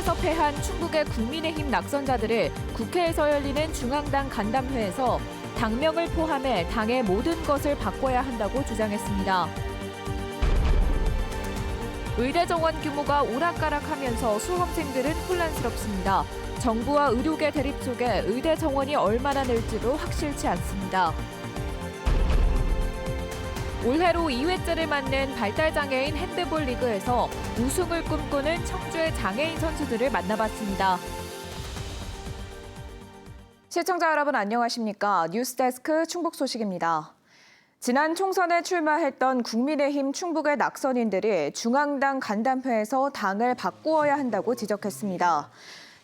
총선에서 패한 충북의 국민의힘 낙선자들을 국회에서 열리는 중앙당 간담회에서 당명을 포함해 당의 모든 것을 바꿔야 한다고 주장했습니다. 의대 정원 규모가 오락가락하면서 수험생들은 혼란스럽습니다. 정부와 의료계 대립 속에 의대 정원이 얼마나 늘지도 확실치 않습니다. 올해로 2회째를 맞는 발달장애인 핸드볼 리그에서 우승을 꿈꾸는 청주의 장애인 선수들을 만나봤습니다. 시청자 여러분 안녕하십니까? 뉴스데스크 충북 소식입니다. 지난 총선에 출마했던 국민의힘 충북의 낙선인들이 중앙당 간담회에서 당을 바꾸어야 한다고 지적했습니다.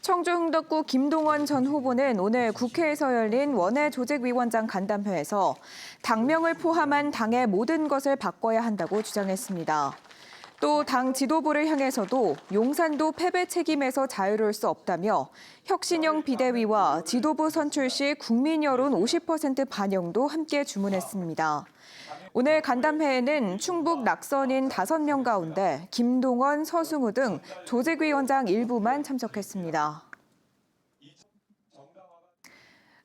청주 흥덕구 김동원 전 후보는 오늘 국회에서 열린 원외 조직위원장 간담회에서 당명을 포함한 당의 모든 것을 바꿔야 한다고 주장했습니다. 또 당 지도부를 향해서도 용산도 패배 책임에서 자유로울 수 없다며 혁신형 비대위와 지도부 선출 시 국민 여론 50% 반영도 함께 주문했습니다. 오늘 간담회에는 충북 낙선인 5명 가운데 김동원, 서승우 등 조직위원장 일부만 참석했습니다.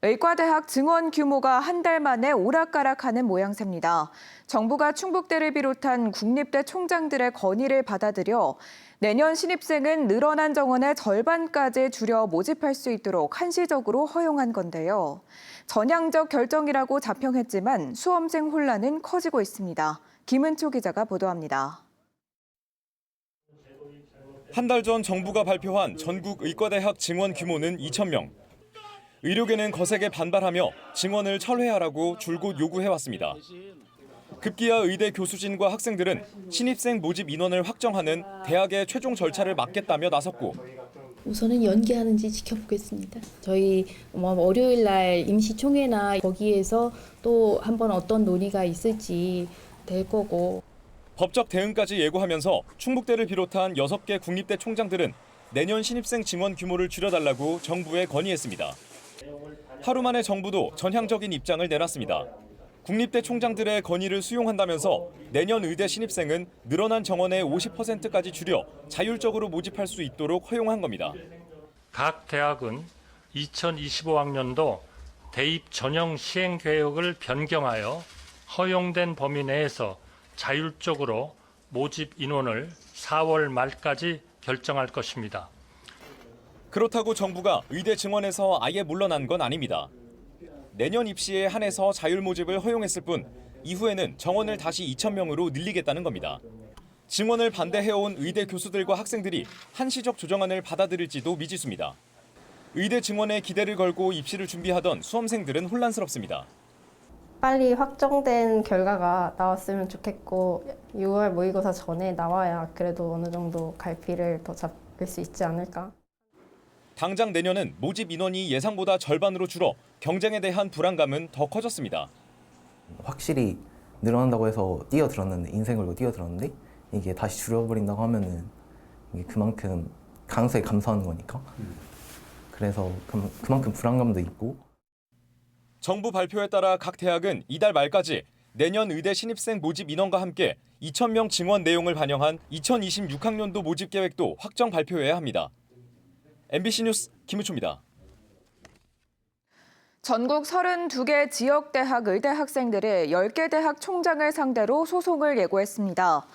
의과대학 증원 규모가 한 달 만에 오락가락하는 모양새입니다. 정부가 충북대를 비롯한 국립대 총장들의 건의를 받아들여 내년 신입생은 늘어난 정원의 절반까지 줄여 모집할 수 있도록 한시적으로 허용한 건데요. 전향적 결정이라고 자평했지만 수험생 혼란은 커지고 있습니다. 김은초 기자가 보도합니다. 한 달 전 정부가 발표한 전국 의과대학 증원 규모는 2,000명. 의료계는 거세게 반발하며 증원을 철회하라고 줄곧 요구해왔습니다. 급기야 의대 교수진과 학생들은 신입생 모집 인원을 확정하는 대학의 최종 절차를 막겠다며 나섰고 우선은 연기하는지 지켜보겠습니다. 저희 월요일 날 임시총회나 거기에서 또 한번 어떤 논의가 있을지 될 거고. 법적 대응까지 예고하면서 충북대를 비롯한 6개 국립대 총장들은 내년 신입생 증원 규모를 줄여달라고 정부에 건의했습니다. 하루 만에 정부도 전향적인 입장을 내놨습니다. 국립대 총장들의 건의를 수용한다면서 내년 의대 신입생은 늘어난 정원의 50%까지 줄여 자율적으로 모집할 수 있도록 허용한 겁니다. 각 대학은 2025학년도 대입 전형 시행 계획을 변경하여 허용된 범위 내에서 자율적으로 모집 인원을 4월 말까지 결정할 것입니다. 그렇다고 정부가 의대 증원에서 아예 물러난 건 아닙니다. 내년 입시에 한해서 자율 모집을 허용했을 뿐 이후에는 정원을 다시 2,000명으로 늘리겠다는 겁니다. 증원을 반대해온 의대 교수들과 학생들이 한시적 조정안을 받아들일지도 미지수입니다. 의대 증원에 기대를 걸고 입시를 준비하던 수험생들은 혼란스럽습니다. 빨리 확정된 결과가 나왔으면 좋겠고 6월 모의고사 전에 나와야 그래도 어느 정도 갈피를 더 잡을 수 있지 않을까. 당장 내년은 모집 인원이 예상보다 절반으로 줄어 경쟁에 대한 불안감은 더 커졌습니다. 확실히 늘어난다고 해서 뛰어들었는데 인생 걸고 뛰어들었는데 이게 다시 줄여버린다고 하면은 이게 그만큼 가능성이 감소하는 거니까. 그래서 그만큼 불안감도 있고. 정부 발표에 따라 각 대학은 이달 말까지 내년 의대 신입생 모집 인원과 함께 2,000명 증원 내용을 반영한 2026학년도 모집 계획도 확정 발표해야 합니다. MBC 뉴스 김우초입니다. 전국 32개 지역대학 의대 학생들이 10개 대학 총장을 상대로 소송을 예고했습니다.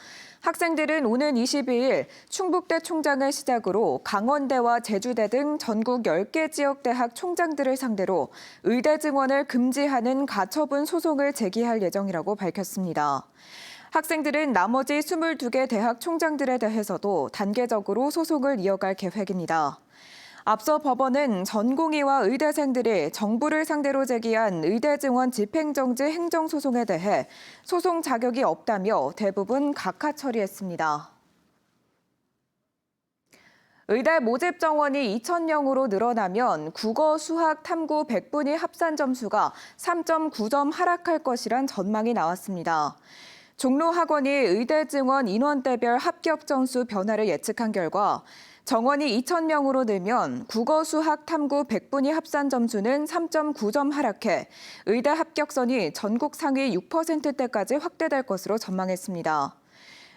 학생들은 오는 22일 충북대 총장을 시작으로 강원대와 제주대 등 전국 10개 지역대학 총장들을 상대로 의대 증원을 금지하는 가처분 소송을 제기할 예정이라고 밝혔습니다. 학생들은 나머지 22개 대학 총장들에 대해서도 단계적으로 소송을 이어갈 계획입니다. 앞서 법원은 전공의와 의대생들이 정부를 상대로 제기한 의대 증원 집행정지 행정소송에 대해 소송 자격이 없다며 대부분 각하 처리했습니다. 의대 모집 정원이 2,000명으로 늘어나면 국어, 수학, 탐구 100분위 합산 점수가 3.9점 하락할 것이란 전망이 나왔습니다. 종로학원이 의대 증원 인원대별 합격 점수 변화를 예측한 결과 정원이 2,000명으로 늘면 국어, 수학, 탐구 100분위 합산 점수는 3.9점 하락해 의대 합격선이 전국 상위 6%대까지 확대될 것으로 전망했습니다.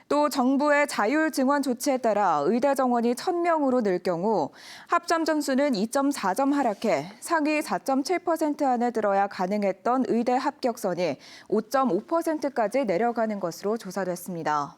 또 정부의 자율 증원 조치에 따라 의대 정원이 1,000명으로 늘 경우 합점 점수는 2.4점 하락해 상위 4.7% 안에 들어야 가능했던 의대 합격선이 5.5%까지 내려가는 것으로 조사됐습니다.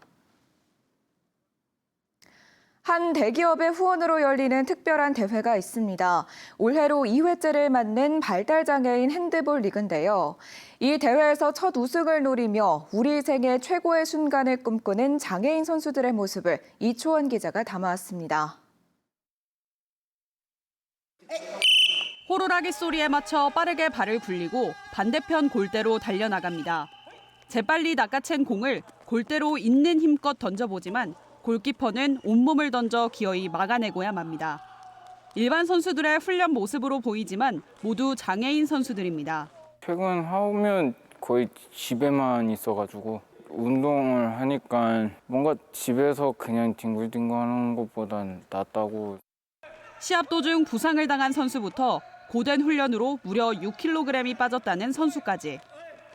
한 대기업의 후원으로 열리는 특별한 대회가 있습니다. 올해로 2회째를 맞는 발달장애인 핸드볼 리그인데요. 이 대회에서 첫 우승을 노리며 우리 생애 최고의 순간을 꿈꾸는 장애인 선수들의 모습을 이초원 기자가 담아왔습니다. 호루라기 소리에 맞춰 빠르게 발을 굴리고 반대편 골대로 달려나갑니다. 재빨리 낚아챈 공을 골대로 있는 힘껏 던져보지만 골키퍼는 온몸을 던져 기어이 막아내고야 맙니다. 일반 선수들의 훈련 모습으로 보이지만 모두 장애인 선수들입니다. 퇴근하면 거의 집에만 있어가지고 운동을 하니까 뭔가 집에서 그냥 뒹굴뒹굴 하는 것보단 낫다고. 시합 도중 부상을 당한 선수부터 고된 훈련으로 무려 6kg이 빠졌다는 선수까지.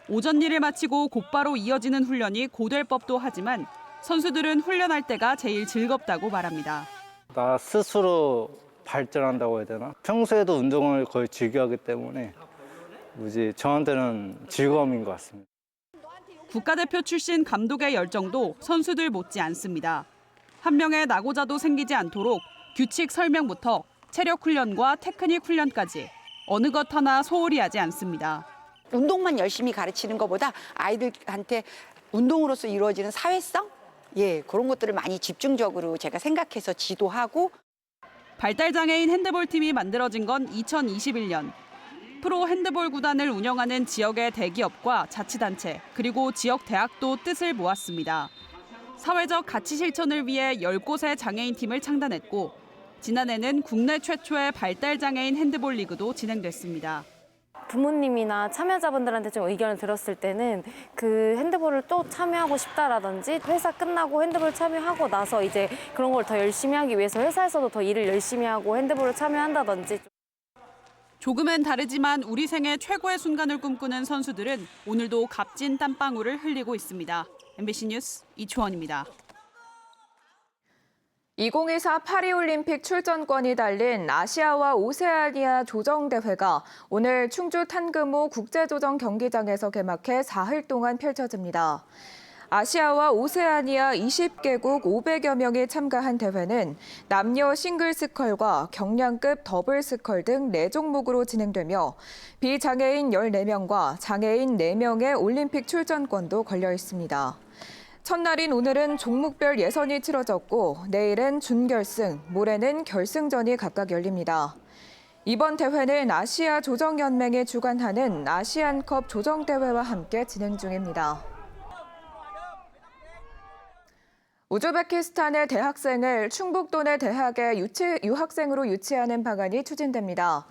오전 일을 마치고 곧바로 이어지는 훈련이 고될 법도 하지만 선수들은 훈련할 때가 제일 즐겁다고 말합니다. 나 스스로 발전한다고 해야 되나? 평소에도 운동을 거의 즐겨하기 때문에 저한테는 즐거움인 것 같습니다. 국가대표 출신 감독의 열정도 선수들 못지 않습니다. 한 명의 낙오자도 생기지 않도록 규칙 설명부터 체력 훈련과 테크닉 훈련까지 어느 것 하나 소홀히 하지 않습니다. 운동만 열심히 가르치는 것보다 아이들한테 운동으로서 이루어지는 사회성? 그런 것들을 많이 집중적으로 제가 생각해서 지도하고. 발달장애인 핸드볼팀이 만들어진 건 2021년. 프로 핸드볼 구단을 운영하는 지역의 대기업과 자치단체, 그리고 지역 대학도 뜻을 모았습니다. 사회적 가치 실천을 위해 10곳의 장애인팀을 창단했고 지난해는 국내 최초의 발달장애인 핸드볼 리그도 진행됐습니다. 부모님이나 참여자분들한테 좀 의견을 들었을 때는 그 핸드볼을 또 참여하고 싶다라든지 회사 끝나고 핸드볼 참여하고 나서 이제 그런 걸 더 열심히 하기 위해서 회사에서도 더 일을 열심히 하고 핸드볼을 참여한다든지. 조금은 다르지만 우리 생애 최고의 순간을 꿈꾸는 선수들은 오늘도 값진 땀방울을 흘리고 있습니다. MBC 뉴스 이초원입니다. 2024 파리올림픽 출전권이 달린 아시아와 오세아니아 조정대회가 오늘 충주 탄금호 국제조정 경기장에서 개막해 사흘 동안 펼쳐집니다. 아시아와 오세아니아 20개국 500여 명이 참가한 대회는 남녀 싱글스컬과 경량급 더블스컬 등 4종목으로 진행되며 비장애인 14명과 장애인 4명의 올림픽 출전권도 걸려 있습니다. 첫날인 오늘은 종목별 예선이 치러졌고 내일은 준결승, 모레는 결승전이 각각 열립니다. 이번 대회는 아시아 조정연맹이 주관하는 아시안컵 조정대회와 함께 진행 중입니다. 우즈베키스탄의 대학생을 충북도 내 대학에 유학생으로 유치하는 방안이 추진됩니다.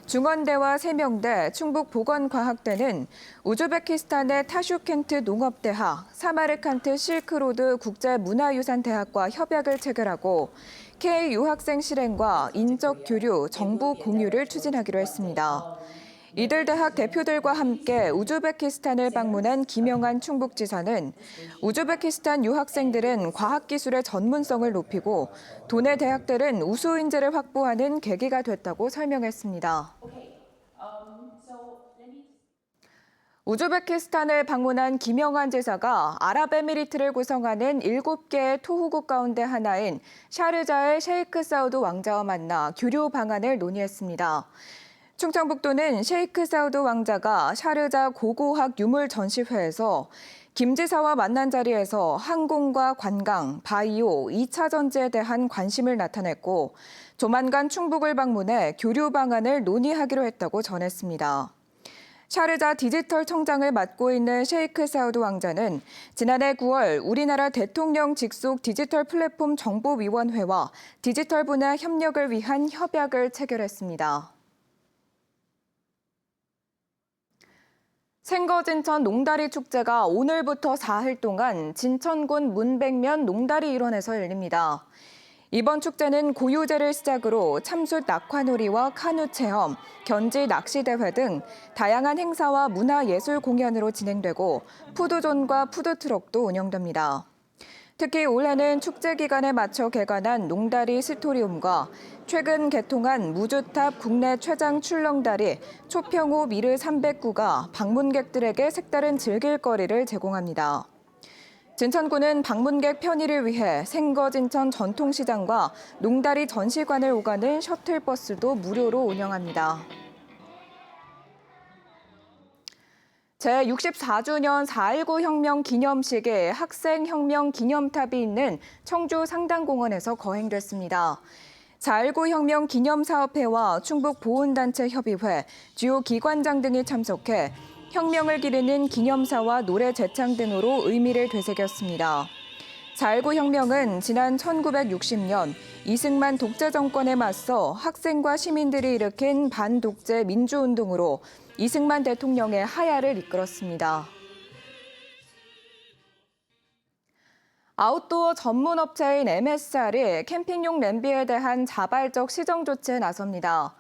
중원대와 세명대, 충북보건과학대는 우즈베키스탄의 타슈켄트 농업대학, 사마르칸트 실크로드 국제문화유산대학과 협약을 체결하고 K 유학생 실행과 인적 교류, 정보 공유를 추진하기로 했습니다. 이들 대학 대표들과 함께 우즈베키스탄을 방문한 김영한 충북지사는 우즈베키스탄 유학생들은 과학기술의 전문성을 높이고 도내 대학들은 우수 인재를 확보하는 계기가 됐다고 설명했습니다. 우즈베키스탄을 방문한 김영한 지사가 아랍에미리트를 구성하는 7개의 토호국 가운데 하나인 샤르자의 셰이크 사우드 왕자와 만나 교류 방안을 논의했습니다. 충청북도는 셰이크 사우드 왕자가 샤르자 고고학 유물 전시회에서 김 지사와 만난 자리에서 항공과 관광, 바이오, 2차 전지에 대한 관심을 나타냈고 조만간 충북을 방문해 교류 방안을 논의하기로 했다고 전했습니다. 샤르자 디지털 청장을 맡고 있는 셰이크 사우드 왕자는 지난해 9월 우리나라 대통령 직속 디지털 플랫폼 정보위원회와 디지털 분야 협력을 위한 협약을 체결했습니다. 생거진천 농다리 축제가 오늘부터 사흘 동안 진천군 문백면 농다리 일원에서 열립니다. 이번 축제는 고유제를 시작으로 참숯 낙화놀이와 카누 체험, 견지 낚시대회 등 다양한 행사와 문화예술 공연으로 진행되고 푸드존과 푸드트럭도 운영됩니다. 특히 올해는 축제 기간에 맞춰 개관한 농다리 스토리움과 최근 개통한 무주탑 국내 최장 출렁다리 초평호 미르 309가 방문객들에게 색다른 즐길거리를 제공합니다. 진천구는 방문객 편의를 위해 생거진천 전통시장과 농다리 전시관을 오가는 셔틀버스도 무료로 운영합니다. 제64주년 4.19 혁명 기념식에 학생혁명 기념탑이 있는 청주 상당공원에서 거행됐습니다. 4.19 혁명 기념사업회와 충북보훈단체협의회, 주요 기관장 등이 참석해 혁명을 기리는 기념사와 노래 제창 등으로 의미를 되새겼습니다. 4.19 혁명은 지난 1960년 이승만 독재 정권에 맞서 학생과 시민들이 일으킨 반독재 민주운동으로 이승만 대통령의 하야를 이끌었습니다. 아웃도어 전문 업체인 MSR이 캠핑용 냄비에 대한 자발적 시정 조치에 나섭니다.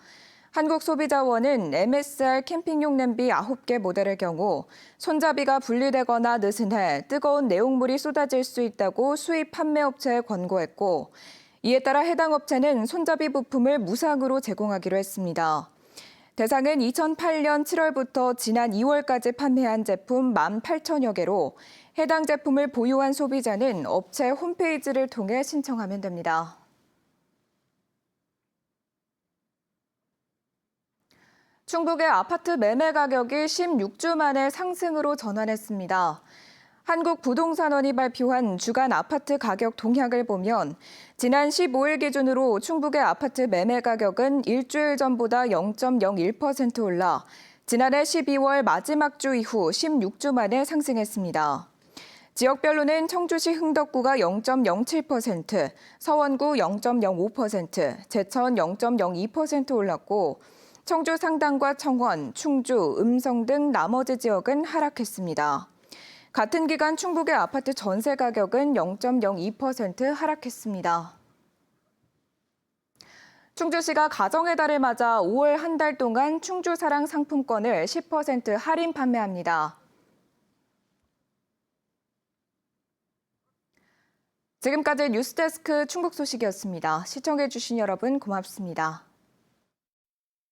한국소비자원은 MSR 캠핑용 냄비 9개 모델의 경우 손잡이가 분리되거나 느슨해 뜨거운 내용물이 쏟아질 수 있다고 수입 판매업체에 권고했고, 이에 따라 해당 업체는 손잡이 부품을 무상으로 제공하기로 했습니다. 대상은 2008년 7월부터 지난 2월까지 판매한 제품 18,000여 개로 해당 제품을 보유한 소비자는 업체 홈페이지를 통해 신청하면 됩니다. 충북의 아파트 매매 가격이 16주 만에 상승으로 전환했습니다. 한국부동산원이 발표한 주간 아파트 가격 동향을 보면 지난 15일 기준으로 충북의 아파트 매매 가격은 일주일 전보다 0.01% 올라 지난해 12월 마지막 주 이후 16주 만에 상승했습니다. 지역별로는 청주시 흥덕구가 0.07%, 서원구 0.05%, 제천 0.02% 올랐고 청주 상당과 청원, 충주, 음성 등 나머지 지역은 하락했습니다. 같은 기간 충북의 아파트 전세 가격은 0.02% 하락했습니다. 충주시가 가정의 달을 맞아 5월 한 달 동안 충주사랑 상품권을 10% 할인 판매합니다. 지금까지 뉴스데스크 충북 소식이었습니다. 시청해주신 여러분 고맙습니다.